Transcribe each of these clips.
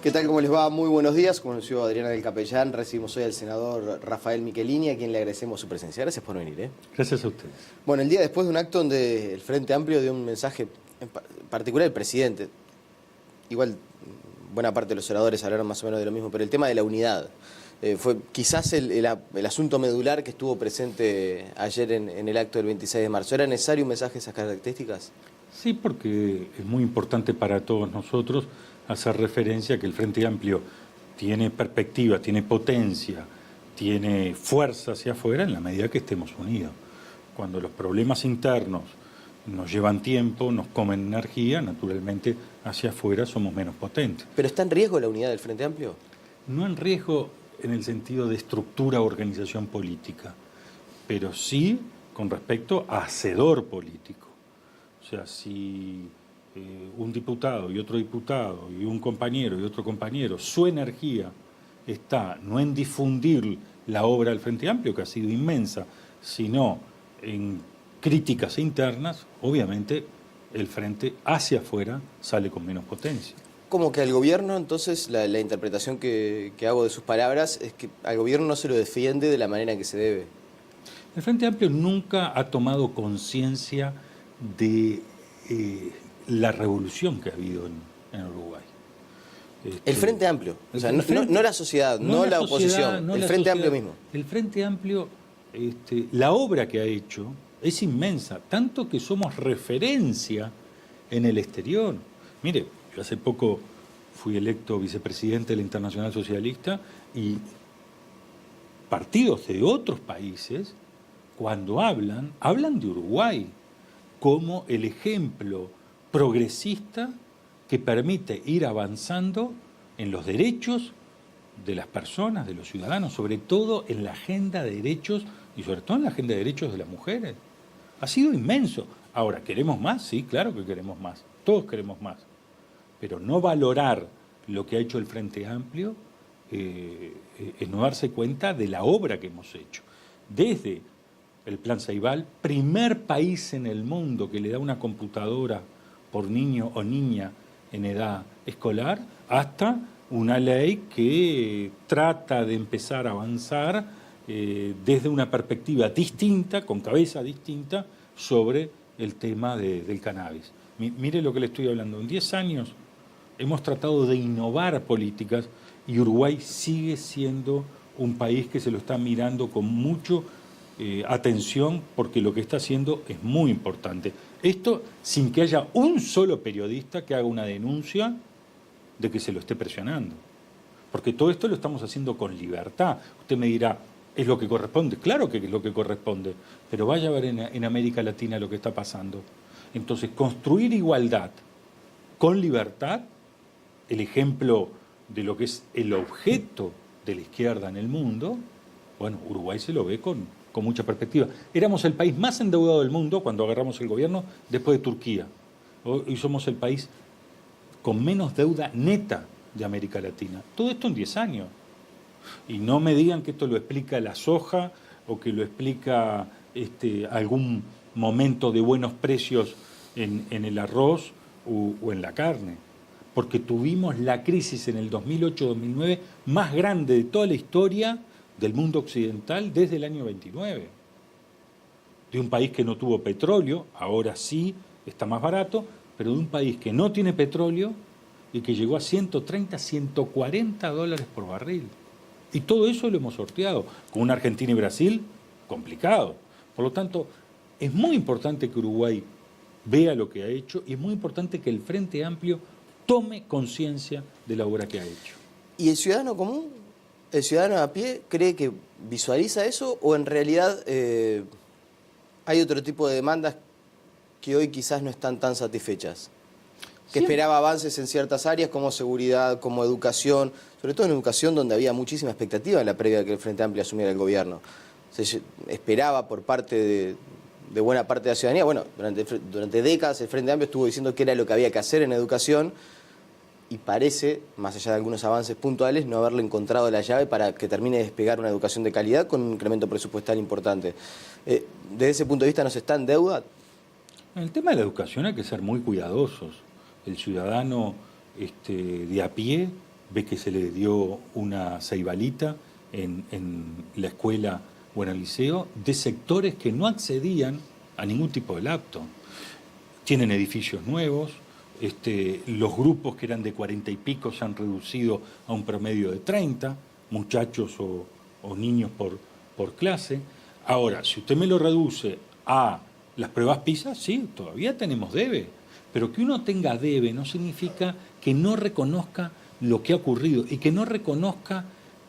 ¿Qué tal? ¿Cómo les va? Muy buenos días. Como anunció Adriana del Capellán, recibimos hoy al senador Rafael Michelini, a quien le agradecemos su presencia. Gracias por venir. Gracias a ustedes. Bueno, el día después de un acto donde el Frente Amplio dio un mensaje, en particular el presidente, igual buena parte de los senadores hablaron más o menos de lo mismo, pero el tema de la unidad fue quizás el asunto medular que estuvo presente ayer en el acto del 26 de marzo. ¿Era necesario un mensaje de esas características? Sí, porque es muy importante para todos nosotros hacer referencia a que el Frente Amplio tiene perspectiva, tiene potencia, tiene fuerza hacia afuera en la medida que estemos unidos. Cuando los problemas internos nos llevan tiempo, nos comen energía, naturalmente hacia afuera somos menos potentes. ¿Pero está en riesgo la unidad del Frente Amplio? No en riesgo en el sentido de estructura o organización política, pero sí con respecto a hacedor político. O sea, si un diputado y otro diputado y un compañero y otro compañero, su energía está no en difundir la obra del Frente Amplio, que ha sido inmensa, sino en críticas internas, obviamente el Frente hacia afuera sale con menos potencia. Como que al gobierno, entonces, la interpretación que hago de sus palabras es que al gobierno no se lo defiende de la manera que se debe. El Frente Amplio nunca ha tomado conciencia de la revolución que ha habido en Uruguay. El Frente Amplio, o sea, no la sociedad, no la oposición, el Frente Amplio mismo. El Frente Amplio, la obra que ha hecho es inmensa, tanto que somos referencia en el exterior. Mire, yo hace poco fui electo vicepresidente de la Internacional Socialista y partidos de otros países, cuando hablan de Uruguay como el ejemplo progresista que permite ir avanzando en los derechos de las personas, de los ciudadanos, sobre todo en la agenda de derechos y sobre todo en la agenda de derechos de las mujeres. Ha sido inmenso. Ahora, ¿queremos más? Sí, claro que queremos más. Todos queremos más. Pero no valorar lo que ha hecho el Frente Amplio es no darse cuenta de la obra que hemos hecho. Desde el Plan Ceibal, primer país en el mundo que le da una computadora por niño o niña en edad escolar, hasta una ley que trata de empezar a avanzar desde una perspectiva distinta, con cabeza distinta, sobre el tema del cannabis. Mire lo que le estoy hablando. En 10 años hemos tratado de innovar políticas y Uruguay sigue siendo un país que se lo está mirando con mucho atención, porque lo que está haciendo es muy importante. Esto sin que haya un solo periodista que haga una denuncia de que se lo esté presionando. Porque todo esto lo estamos haciendo con libertad. Usted me dirá, ¿es lo que corresponde? Claro que es lo que corresponde, pero vaya a ver en América Latina lo que está pasando. Entonces, construir igualdad con libertad, el ejemplo de lo que es el objeto de la izquierda en el mundo, bueno, Uruguay se lo ve con mucha perspectiva. Éramos el país más endeudado del mundo cuando agarramos el gobierno después de Turquía. Hoy somos el país con menos deuda neta de América Latina. Todo esto en 10 años. Y no me digan que esto lo explica la soja o que lo explica algún momento de buenos precios en el arroz o en la carne. Porque tuvimos la crisis en el 2008-2009 más grande de toda la historia del mundo occidental desde el año 29. De un país que no tuvo petróleo, ahora sí está más barato, pero de un país que no tiene petróleo y que llegó a 130, 140 dólares por barril. Y todo eso lo hemos sorteado. Con una Argentina y Brasil, complicado. Por lo tanto, es muy importante que Uruguay vea lo que ha hecho y es muy importante que el Frente Amplio tome conciencia de la obra que ha hecho. ¿Y el ciudadano común, el ciudadano a pie, cree que visualiza eso o en realidad hay otro tipo de demandas que hoy quizás no están tan satisfechas? Que esperaba avances en ciertas áreas como seguridad, como educación, sobre todo en educación donde había muchísima expectativa en la previa de que el Frente Amplio asumiera el gobierno. Se esperaba por parte de buena parte de la ciudadanía, bueno, durante décadas el Frente Amplio estuvo diciendo que era lo que había que hacer en educación y parece, más allá de algunos avances puntuales, no haberle encontrado la llave para que termine de despegar una educación de calidad con un incremento presupuestal importante. Desde ese punto de vista, ¿no se está en deuda? En el tema de la educación hay que ser muy cuidadosos. El ciudadano de a pie ve que se le dio una ceibalita en la escuela o en el liceo de sectores que no accedían a ningún tipo de laptop. Tienen edificios nuevos, los grupos que eran de 40 y pico se han reducido a un promedio de 30, muchachos o niños por clase. Ahora, si usted me lo reduce a las pruebas PISA, sí, todavía tenemos debe, pero que uno tenga debe no significa que no reconozca lo que ha ocurrido y que no reconozca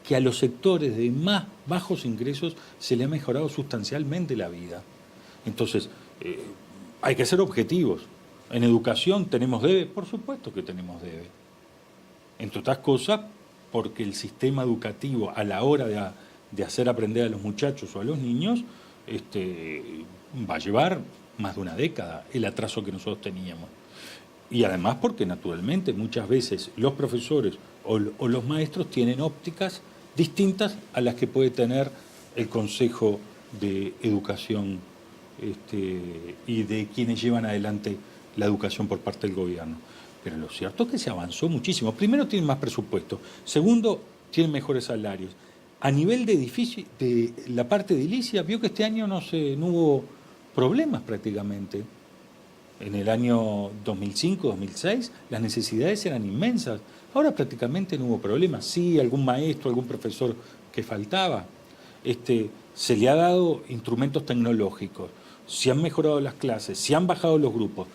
que a los sectores de más bajos ingresos se le ha mejorado sustancialmente la vida. Entonces, hay que ser objetivos. En educación tenemos debe, por supuesto que tenemos debe. Entre otras cosas, porque el sistema educativo a la hora de hacer aprender a los muchachos o a los niños, va a llevar más de una década el atraso que nosotros teníamos. Y además porque naturalmente muchas veces los profesores o los maestros tienen ópticas distintas a las que puede tener el Consejo de Educación y de quienes llevan adelante la educación por parte del gobierno. Pero lo cierto es que se avanzó muchísimo. Primero, tienen más presupuesto. Segundo, tienen mejores salarios. A nivel de edificio, de la parte edilicia, vio que este año no hubo problemas prácticamente. En el año 2005, 2006, las necesidades eran inmensas. Ahora prácticamente no hubo problemas. Sí, algún maestro, algún profesor que faltaba. Se le ha dado instrumentos tecnológicos, se han mejorado las clases, se han bajado los grupos.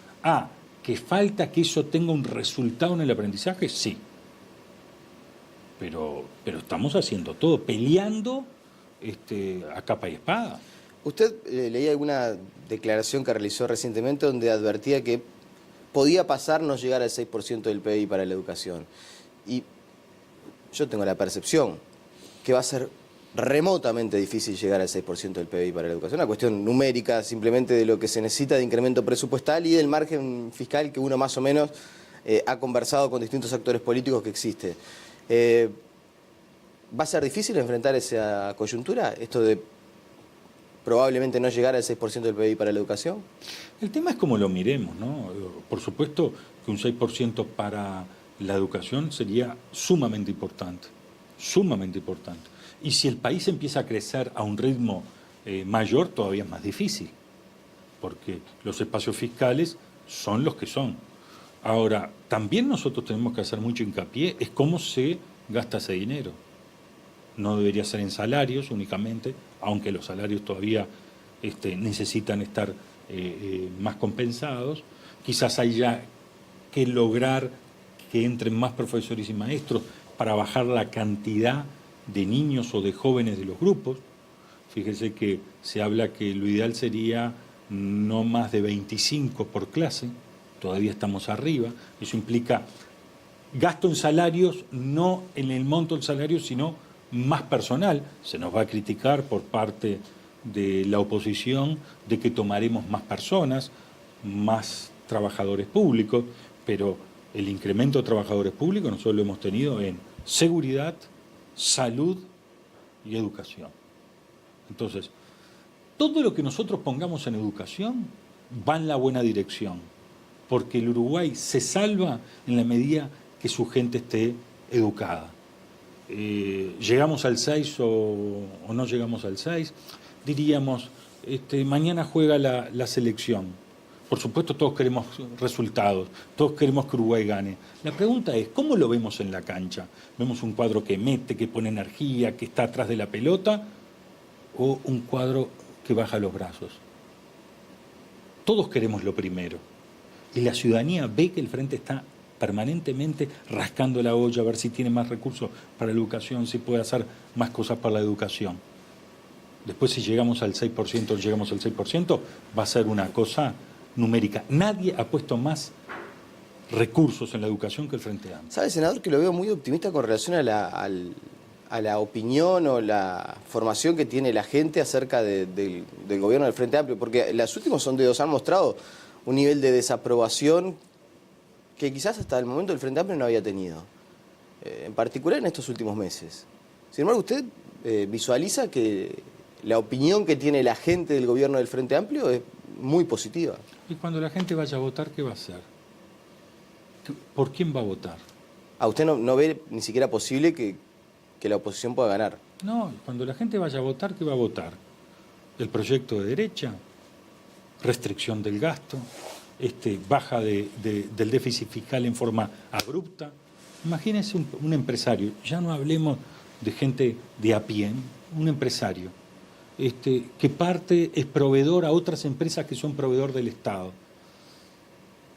¿Que falta que eso tenga un resultado en el aprendizaje? Sí. Pero estamos haciendo todo, peleando a capa y espada. Usted leía alguna declaración que realizó recientemente donde advertía que podía pasar no llegar al 6% del PBI para la educación. Y yo tengo la percepción que va a ser remotamente difícil llegar al 6% del PBI para la educación. Una cuestión numérica simplemente de lo que se necesita de incremento presupuestal y del margen fiscal que uno más o menos ha conversado con distintos actores políticos que existe. ¿Va a ser difícil enfrentar esa coyuntura? Esto de probablemente no llegar al 6% del PBI para la educación. El tema es cómo lo miremos, ¿no? Por supuesto que un 6% para la educación sería sumamente importante, sumamente importante. Y si el país empieza a crecer a un ritmo mayor, todavía es más difícil, porque los espacios fiscales son los que son. Ahora, también nosotros tenemos que hacer mucho hincapié es cómo se gasta ese dinero. No debería ser en salarios únicamente, aunque los salarios todavía necesitan estar más compensados. Quizás haya que lograr que entren más profesores y maestros para bajar la cantidad de niños o de jóvenes de los grupos. Fíjese que se habla que lo ideal sería no más de 25 por clase, todavía estamos arriba. Eso implica gasto en salarios, no en el monto del salario, sino más personal. Se nos va a criticar por parte de la oposición de que tomaremos más personas, más trabajadores públicos, pero el incremento de trabajadores públicos nosotros lo hemos tenido en seguridad, salud y educación. Entonces, todo lo que nosotros pongamos en educación va en la buena dirección, porque el Uruguay se salva en la medida que su gente esté educada. ¿Llegamos al 6 o no llegamos al 6? Diríamos, mañana juega la selección. Por supuesto, todos queremos resultados, todos queremos que Uruguay gane. La pregunta es, ¿cómo lo vemos en la cancha? ¿Vemos un cuadro que mete, que pone energía, que está atrás de la pelota? ¿O un cuadro que baja los brazos? Todos queremos lo primero. Y la ciudadanía ve que el frente está permanentemente rascando la olla a ver si tiene más recursos para la educación, si puede hacer más cosas para la educación. Después, si llegamos al 6% o llegamos al 6%, va a ser una cosa numérica. Nadie ha puesto más recursos en la educación que el Frente Amplio. ¿Sabe, senador, que lo veo muy optimista con relación a la opinión o la formación que tiene la gente acerca del gobierno del Frente Amplio? Porque los últimos sondeos han mostrado un nivel de desaprobación que quizás hasta el momento el Frente Amplio no había tenido, en particular en estos últimos meses. Sin embargo, ¿usted visualiza que la opinión que tiene la gente del gobierno del Frente Amplio es muy positiva? Y cuando la gente vaya a votar, ¿qué va a hacer? ¿Por quién va a votar? ¿A usted no ve ni siquiera posible que la oposición pueda ganar? No, cuando la gente vaya a votar, ¿qué va a votar? ¿El proyecto de derecha? ¿Restricción del gasto? ¿Baja del déficit fiscal en forma abrupta? Imagínense un empresario, ya no hablemos de gente de a pie, un empresario que parte es proveedor a otras empresas que son proveedor del Estado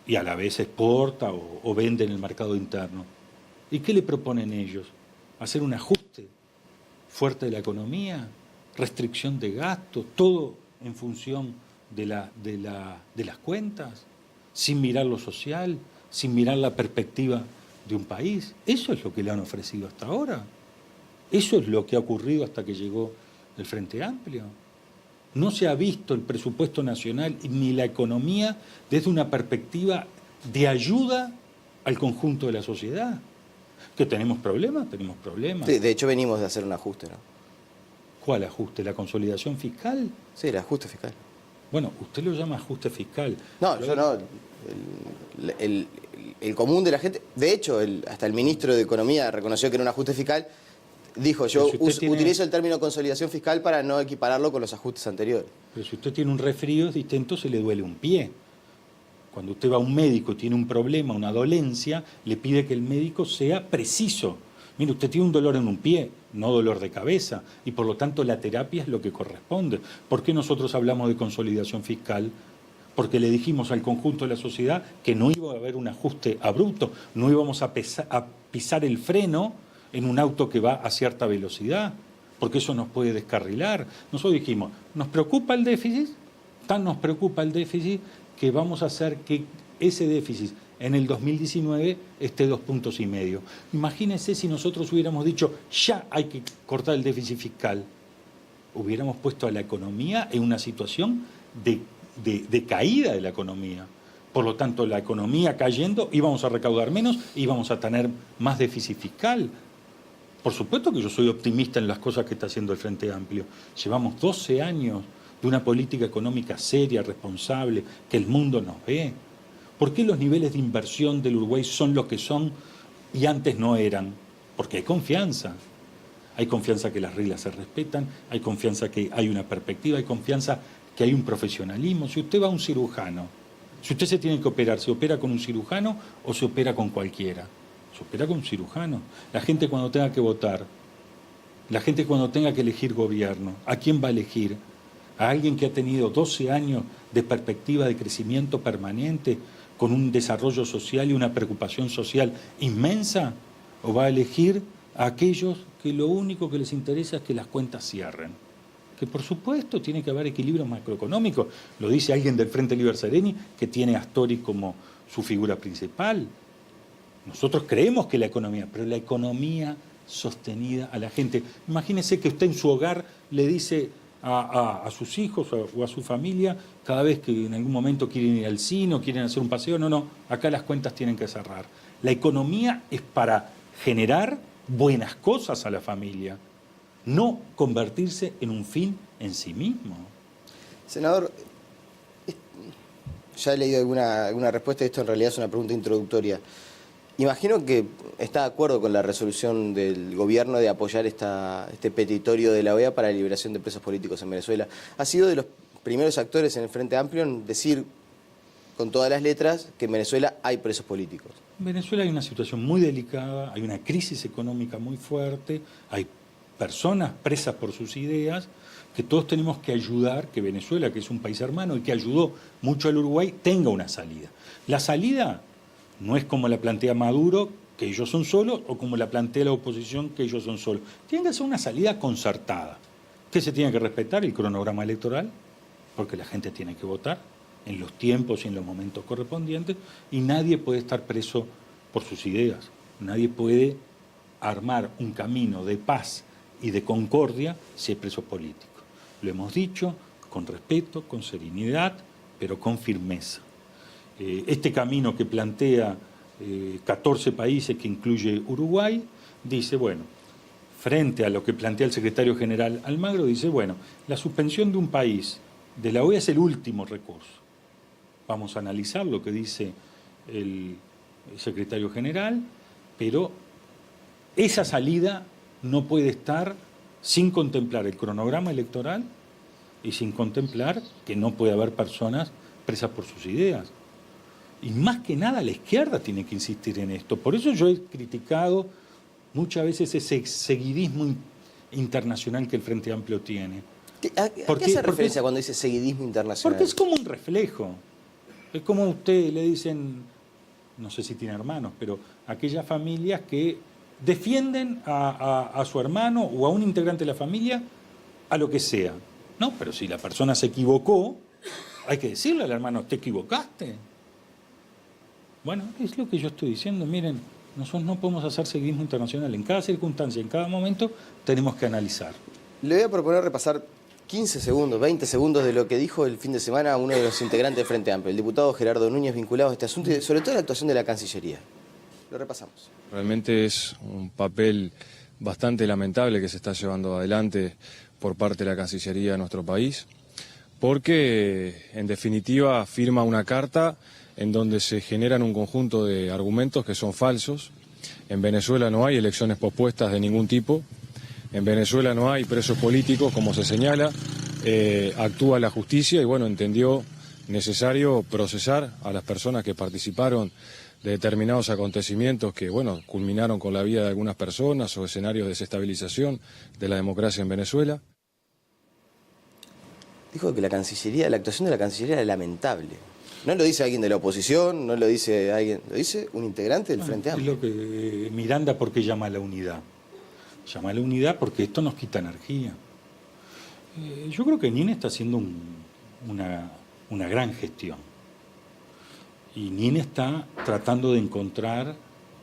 y a la vez exporta o vende en el mercado interno. ¿Y qué le proponen ellos? ¿Hacer un ajuste fuerte de la economía? ¿Restricción de gastos? ¿Todo en función de las cuentas? ¿Sin mirar lo social? ¿Sin mirar la perspectiva de un país? Eso es lo que le han ofrecido hasta ahora. Eso es lo que ha ocurrido hasta que llegó el Frente Amplio. No se ha visto el presupuesto nacional ni la economía desde una perspectiva de ayuda al conjunto de la sociedad. ¿Que tenemos problemas? Tenemos problemas. Sí, de hecho venimos de hacer un ajuste, ¿no? ¿Cuál ajuste? ¿La consolidación fiscal? Sí, el ajuste fiscal. Bueno, usted lo llama ajuste fiscal. No, yo no. El común de la gente... De hecho, hasta el ministro de Economía reconoció que era un ajuste fiscal. Dijo, yo utilizo el término consolidación fiscal para no equipararlo con los ajustes anteriores. Pero si usted tiene un resfrío distinto, se le duele un pie. Cuando usted va a un médico y tiene un problema, una dolencia, le pide que el médico sea preciso. Mire, usted tiene un dolor en un pie, no dolor de cabeza, y por lo tanto la terapia es lo que corresponde. ¿Por qué nosotros hablamos de consolidación fiscal? Porque le dijimos al conjunto de la sociedad que no iba a haber un ajuste abrupto, no íbamos a pisar el freno en un auto que va a cierta velocidad, porque eso nos puede descarrilar. Nosotros dijimos, ¿nos preocupa el déficit? Tan nos preocupa el déficit que vamos a hacer que ese déficit en el 2019 esté 2,5 puntos. Imagínense si nosotros hubiéramos dicho, ya hay que cortar el déficit fiscal. Hubiéramos puesto a la economía en una situación de caída de la economía. Por lo tanto, la economía cayendo, íbamos a recaudar menos, íbamos a tener más déficit fiscal. Por supuesto que yo soy optimista en las cosas que está haciendo el Frente Amplio. Llevamos 12 años de una política económica seria, responsable, que el mundo nos ve. ¿Por qué los niveles de inversión del Uruguay son los que son y antes no eran? Porque hay confianza. Hay confianza que las reglas se respetan, hay confianza que hay una perspectiva, hay confianza que hay un profesionalismo. Si usted va a un cirujano, si usted se tiene que operar, ¿se opera con un cirujano o se opera con cualquiera? Se opera con un cirujano. La gente cuando tenga que votar, la gente cuando tenga que elegir gobierno, ¿a quién va a elegir? ¿A alguien que ha tenido 12 años de perspectiva de crecimiento permanente, con un desarrollo social y una preocupación social inmensa? ¿O va a elegir a aquellos que lo único que les interesa es que las cuentas cierren? Que por supuesto tiene que haber equilibrio macroeconómico. Lo dice alguien del Frente Liber Sereni, que tiene a Astori como su figura principal. Nosotros creemos que la economía, pero la economía sostenida a la gente. Imagínese que usted en su hogar le dice a sus hijos o a su familia, cada vez que en algún momento quieren ir al cine o quieren hacer un paseo, no, acá las cuentas tienen que cerrar. La economía es para generar buenas cosas a la familia, no convertirse en un fin en sí mismo. Senador, ya he leído alguna respuesta, esto en realidad es una pregunta introductoria. Imagino que está de acuerdo con la resolución del gobierno de apoyar este petitorio de la OEA para la liberación de presos políticos en Venezuela. Ha sido de los primeros actores en el Frente Amplio en decir con todas las letras que en Venezuela hay presos políticos. En Venezuela hay una situación muy delicada, hay una crisis económica muy fuerte, hay personas presas por sus ideas, que todos tenemos que ayudar, que Venezuela, que es un país hermano y que ayudó mucho al Uruguay, tenga una salida. La salida no es como la plantea Maduro, que ellos son solos, o como la plantea la oposición, que ellos son solos. Tiene que ser una salida concertada. ¿Qué se tiene que respetar? El cronograma electoral, porque la gente tiene que votar en los tiempos y en los momentos correspondientes, y nadie puede estar preso por sus ideas. Nadie puede armar un camino de paz y de concordia si hay presos políticos. Lo hemos dicho con respeto, con serenidad, pero con firmeza. Este camino que plantea 14 países, que incluye Uruguay, dice, bueno, frente a lo que plantea el secretario general Almagro, dice, bueno, la suspensión de un país de la OEA es el último recurso. Vamos a analizar lo que dice el secretario general, Pero esa salida no puede estar sin contemplar el cronograma electoral y sin contemplar que no puede haber personas presas por sus ideas. Y más que nada la izquierda tiene que insistir en esto. Por eso yo he criticado muchas veces ese seguidismo internacional que el Frente Amplio tiene. ¿A qué hace referencia cuando dice seguidismo internacional? Porque es como un reflejo. Es como a usted le dicen, no sé si tiene hermanos, pero aquellas familias que defienden a su hermano o a un integrante de la familia a lo que sea. No, pero si la persona se equivocó, hay que decirle al hermano, te equivocaste. Bueno, es lo que yo estoy diciendo. Miren, nosotros no podemos hacer seguidismo internacional. En cada circunstancia, en cada momento, tenemos que analizar. Le voy a proponer repasar 15 segundos, 20 segundos de lo que dijo el fin de semana uno de los integrantes del Frente Amplio, el diputado Gerardo Núñez, vinculado a este asunto y sobre todo a la actuación de la Cancillería. Lo repasamos. Realmente es un papel bastante lamentable que se está llevando adelante por parte de la Cancillería de nuestro país, porque en definitiva firma una carta en donde se generan un conjunto de argumentos que son falsos. En Venezuela no hay elecciones pospuestas de ningún tipo, en Venezuela no hay presos políticos, como se señala, actúa la justicia y bueno, entendió necesario procesar a las personas que participaron de determinados acontecimientos que, bueno, culminaron con la vida de algunas personas o escenarios de desestabilización de la democracia en Venezuela. Dijo que la actuación de la Cancillería era lamentable. No lo dice alguien de la oposición, no lo dice alguien, lo dice un integrante del Frente Amplio. Es lo que Miranda, ¿por qué llama a la unidad? Llama a la unidad porque esto nos quita energía. Yo creo que NIN está haciendo una gran gestión. Y NIN está tratando de encontrar,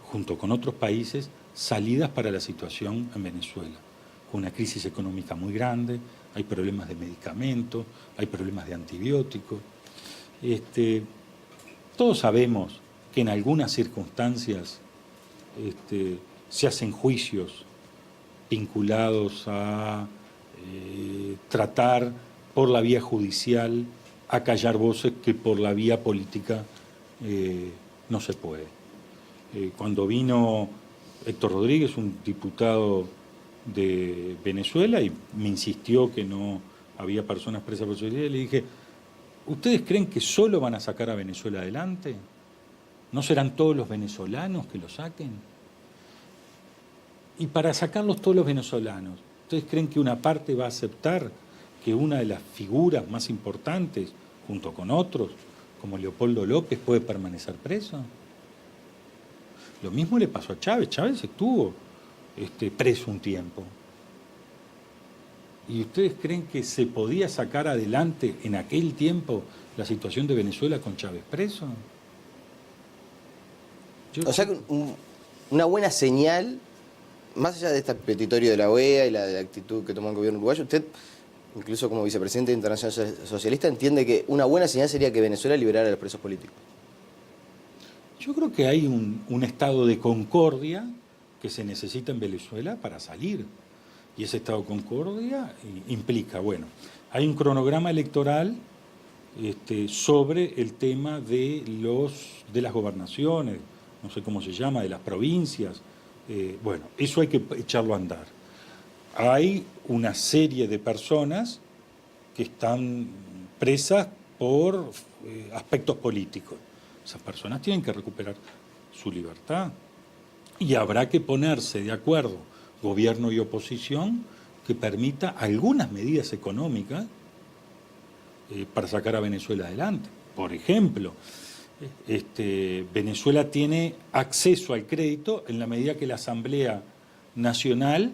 junto con otros países, salidas para la situación en Venezuela. Con una crisis económica muy grande, hay problemas de medicamentos, hay problemas de antibióticos. Todos sabemos que en algunas circunstancias se hacen juicios vinculados a tratar por la vía judicial a callar voces que por la vía política no se puede. Cuando vino Héctor Rodríguez, un diputado de Venezuela, y me insistió que no había personas presas por su idea, le dije, ¿ustedes creen que solo van a sacar a Venezuela adelante? ¿No serán todos los venezolanos que lo saquen? Y para sacarlos todos los venezolanos, ¿ustedes creen que una parte va a aceptar que una de las figuras más importantes, junto con otros, como Leopoldo López, puede permanecer preso? Lo mismo le pasó a Chávez. Chávez estuvo preso un tiempo. ¿Y ustedes creen que se podía sacar adelante en aquel tiempo la situación de Venezuela con Chávez preso? O sea, una buena señal, más allá de este petitorio de la OEA y de la actitud que tomó el gobierno uruguayo, usted, incluso como vicepresidente de Internacional Socialista, entiende que una buena señal sería que Venezuela liberara a los presos políticos. Yo creo que hay un estado de concordia que se necesita en Venezuela para salir. Y ese estado de concordia implica, bueno, hay un cronograma electoral sobre el tema de las gobernaciones, no sé cómo se llama, de las provincias. Bueno, eso hay que echarlo a andar. Hay una serie de personas que están presas por aspectos políticos. Esas personas tienen que recuperar su libertad. Y habrá que ponerse de acuerdo, gobierno y oposición, que permita algunas medidas económicas para sacar a Venezuela adelante. Por ejemplo, Venezuela tiene acceso al crédito en la medida que la Asamblea Nacional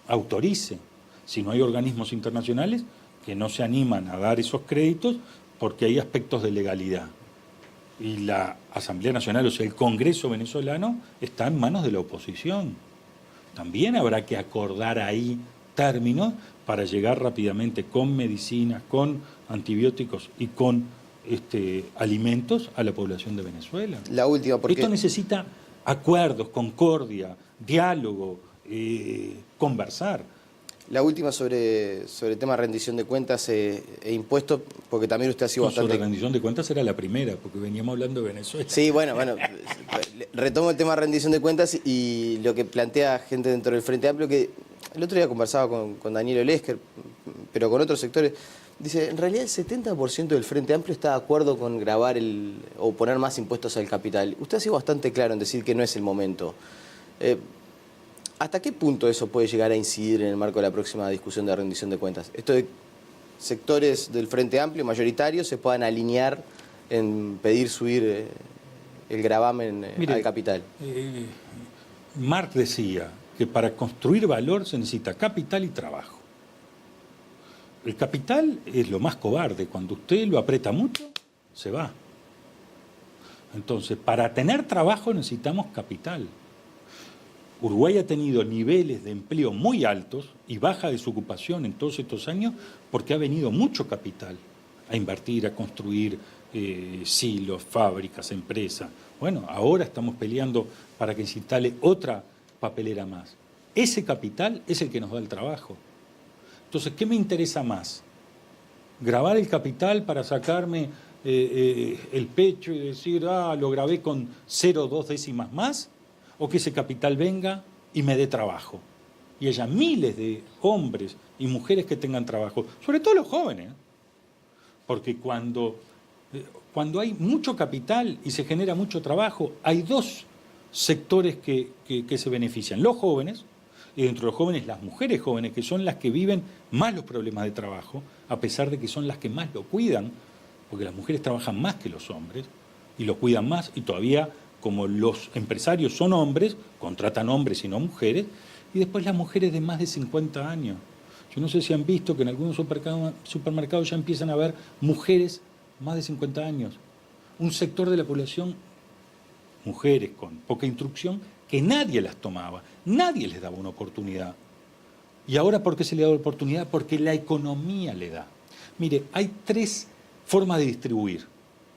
autorice. Si no hay organismos internacionales que no se animan a dar esos créditos porque hay aspectos de legalidad. Y la Asamblea Nacional, o sea, el Congreso venezolano, está en manos de la oposición. También habrá que acordar ahí términos para llegar rápidamente con medicinas, con antibióticos y con alimentos a la población de Venezuela. La última, porque esto necesita acuerdos, concordia, diálogo, conversar. La última sobre el tema de rendición de cuentas e impuestos, porque también usted ha sido bastante... Sobre rendición de cuentas era la primera, porque veníamos hablando de Venezuela. Sí, bueno, retomo el tema de rendición de cuentas y lo que plantea gente dentro del Frente Amplio, que el otro día conversaba con Daniel Olesker, pero con otros sectores, dice, en realidad el 70% del Frente Amplio está de acuerdo con grabar o poner más impuestos al capital. Usted ha sido bastante claro en decir que no es el momento. ¿Hasta qué punto eso puede llegar a incidir en el marco de la próxima discusión de rendición de cuentas? Esto de sectores del Frente Amplio, mayoritarios, se puedan alinear en pedir subir el gravamen al capital. Marx decía que para construir valor se necesita capital y trabajo. El capital es lo más cobarde. Cuando usted lo aprieta mucho, se va. Entonces, para tener trabajo necesitamos capital. Uruguay ha tenido niveles de empleo muy altos y baja desocupación en todos estos años porque ha venido mucho capital a invertir, a construir silos, fábricas, empresas. Bueno, ahora estamos peleando para que se instale otra papelera más. Ese capital es el que nos da el trabajo. Entonces, ¿qué me interesa más? ¿Grabar el capital para sacarme el pecho y decir, lo grabé con 0,2 décimas más? ¿O que ese capital venga y me dé trabajo? Y haya miles de hombres y mujeres que tengan trabajo, sobre todo los jóvenes. Porque cuando hay mucho capital y se genera mucho trabajo, hay dos sectores que se benefician. Los jóvenes, y dentro de los jóvenes las mujeres jóvenes, que son las que viven más los problemas de trabajo, a pesar de que son las que más lo cuidan, porque las mujeres trabajan más que los hombres, y lo cuidan más, y todavía, como los empresarios son hombres, contratan hombres y no mujeres, y después las mujeres de más de 50 años. Yo no sé si han visto que en algunos supermercados ya empiezan a haber mujeres más de 50 años. Un sector de la población, mujeres con poca instrucción, que nadie las tomaba, nadie les daba una oportunidad. ¿Y ahora por qué se le da la oportunidad? Porque la economía le da. Mire, hay 3 formas de distribuir.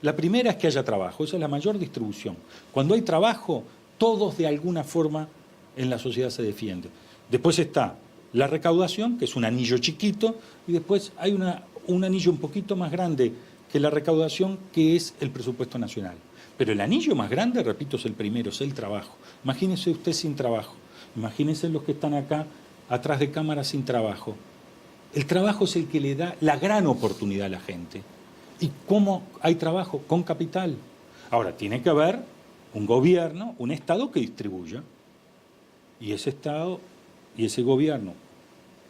La primera es que haya trabajo, esa es la mayor distribución. Cuando hay trabajo, todos de alguna forma en la sociedad se defienden. Después está la recaudación, que es un anillo chiquito, y después hay un anillo un poquito más grande que la recaudación, que es el presupuesto nacional. Pero el anillo más grande, repito, es el primero, es el trabajo. Imagínese usted sin trabajo, imagínense los que están acá atrás de cámara sin trabajo. El trabajo es el que le da la gran oportunidad a la gente. ¿Y cómo hay trabajo? Con capital. Ahora, tiene que haber un gobierno, un Estado que distribuya. Y ese Estado y ese gobierno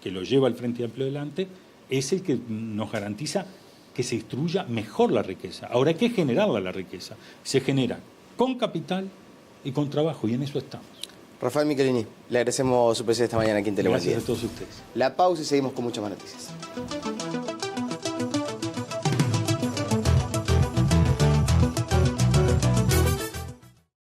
que lo lleva al Frente Amplio adelante es el que nos garantiza que se distribuya mejor la riqueza. Ahora hay que generarla la riqueza. Se genera con capital y con trabajo, y en eso estamos. Rafael Michelini, le agradecemos su presencia esta mañana aquí en Telemundo. Gracias a todos ustedes. La pausa y seguimos con muchas más noticias.